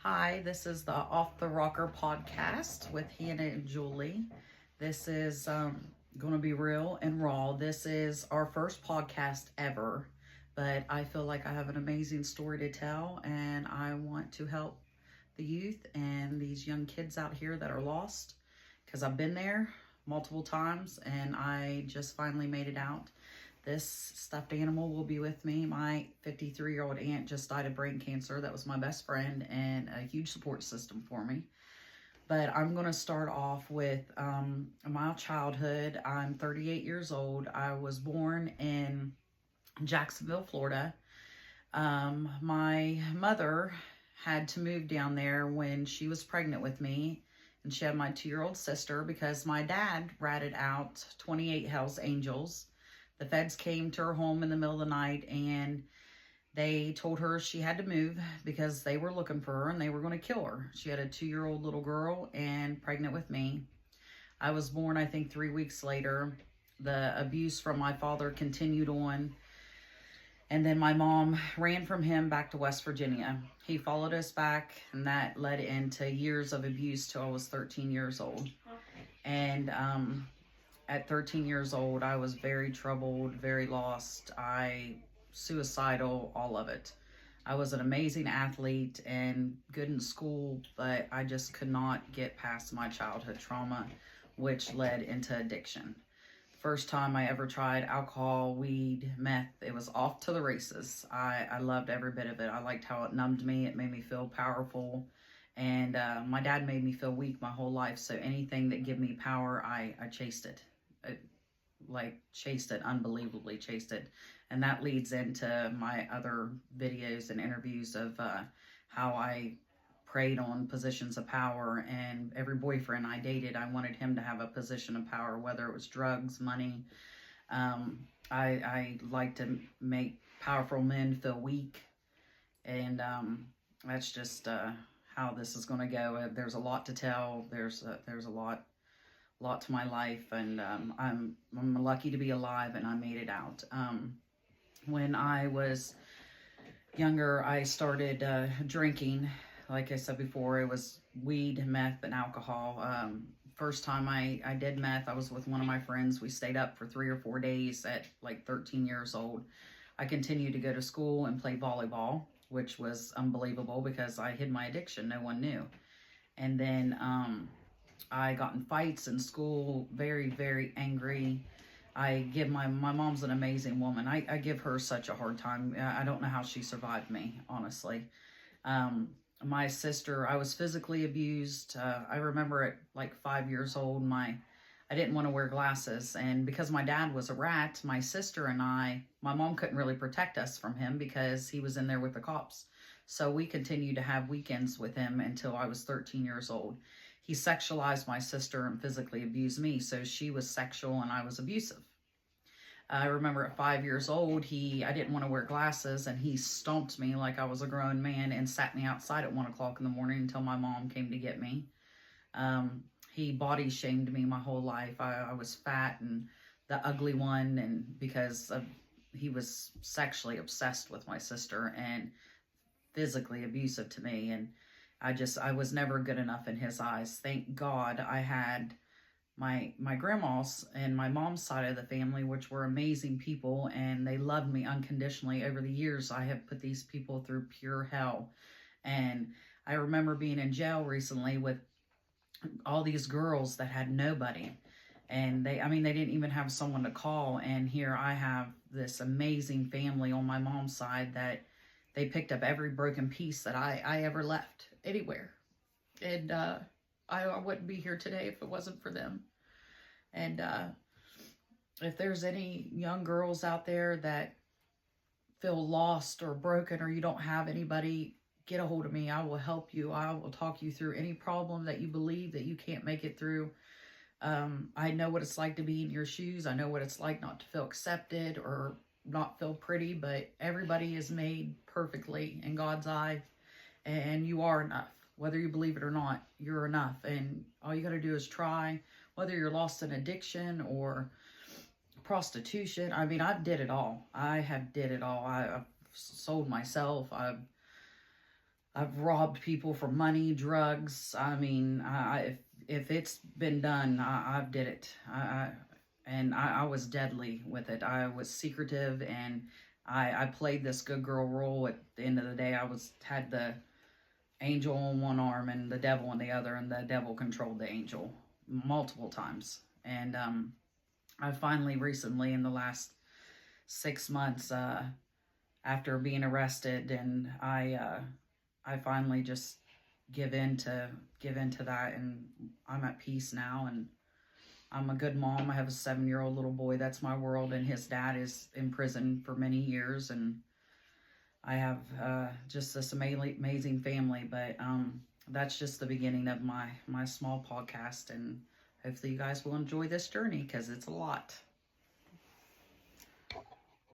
Hi, this is the Off the Rocker podcast with Hannah and Julie. This is going to be real and raw. This is our first podcast ever, but I feel like I have an amazing story to tell, and I want to help the youth and these young kids out here that are lost because I've been there multiple times and I just finally made it out. This stuffed animal will be with me. My 53-year-old aunt just died of brain cancer. That was my best friend and a huge support system for me. But I'm going to start off with my childhood. I'm 38 years old. I was born in Jacksonville, Florida. My mother had to move down there when she was pregnant with me, and she had my 2-year-old sister because my dad ratted out 28 Hells Angels. The feds came to her home in the middle of the night and they told her she had to move because they were looking for her and they were going to kill her. She had a 2-year-old little girl and pregnant with me. I was born, I think, 3 weeks later. The abuse from my father continued on. And then my mom ran from him back to West Virginia. He followed us back, and that led into years of abuse till I was 13 years old. And at 13 years old, I was very troubled, very lost. Suicidal, all of it. I was an amazing athlete and good in school, but I just could not get past my childhood trauma, which led into addiction. First time I ever tried alcohol, weed, meth, it was off to the races. I loved every bit of it. I liked how it numbed me. It made me feel powerful. And my dad made me feel weak my whole life. So anything that gave me power, I chased it. Chased it, unbelievably chased it. And that leads into my other videos and interviews of how I preyed on positions of power, and every boyfriend I dated, I wanted him to have a position of power, whether it was drugs, money. I like to make powerful men feel weak, and that's just how this is going to go. There's a lot to tell. There's a lot to my life, and I'm lucky to be alive, and I made it out. When I was younger, I started drinking. Like I said before, it was weed, meth, and alcohol. First time I did meth, I was with one of my friends. We stayed up for 3 or 4 days at like 13 years old. I continued to go to school and play volleyball, which was unbelievable because I hid my addiction. No one knew. And then I got in fights in school, very, very angry. My mom's an amazing woman. I give her such a hard time. I don't know how she survived me, honestly. My sister, I was physically abused. I remember at like 5 years old, I didn't want to wear glasses. And because my dad was a rat, my sister and my mom couldn't really protect us from him because he was in there with the cops. So we continued to have weekends with him until I was 13 years old. He sexualized my sister and physically abused me. So she was sexual and I was abusive. I remember at 5 years old, I didn't want to wear glasses, and he stomped me like I was a grown man and sat me outside at 1 o'clock in the morning until my mom came to get me. He body shamed me my whole life. I was fat and the ugly one, and because he was sexually obsessed with my sister and physically abusive to me, and I was never good enough in his eyes. Thank God I had my grandmas and my mom's side of the family, which were amazing people, and they loved me unconditionally. Over the years, I have put these people through pure hell. And I remember being in jail recently with all these girls that had nobody. And they didn't even have someone to call. And here I have this amazing family on my mom's side that they picked up every broken piece that I ever left anywhere. And I wouldn't be here today if it wasn't for them. And if there's any young girls out there that feel lost or broken, or you don't have anybody, get a hold of me. I will help you. I will talk you through any problem that you believe that you can't make it through. I know what it's like to be in your shoes. I know what it's like not to feel accepted or not feel pretty, but everybody is made perfectly in God's eye, and you are enough. Whether you believe it or not, you're enough. And all you got to do is try, whether you're lost in addiction or prostitution. I've did it all. I have did it all. I've sold myself. I've I've robbed people for money, drugs. I mean, if it's been done, I've did it. I was deadly with it. I was secretive, and I played this good girl role. At the end of the day, had the angel on one arm and the devil on the other, and the devil controlled the angel multiple times. And I finally, recently, in the last 6 months, after being arrested, and I finally just give in to that, and I'm at peace now, and I'm a good mom. I have a 7-year-old little boy. That's my world, and his dad is in prison for many years, and I have just this amazing family. But that's just the beginning of my small podcast, and hopefully you guys will enjoy this journey because it's a lot.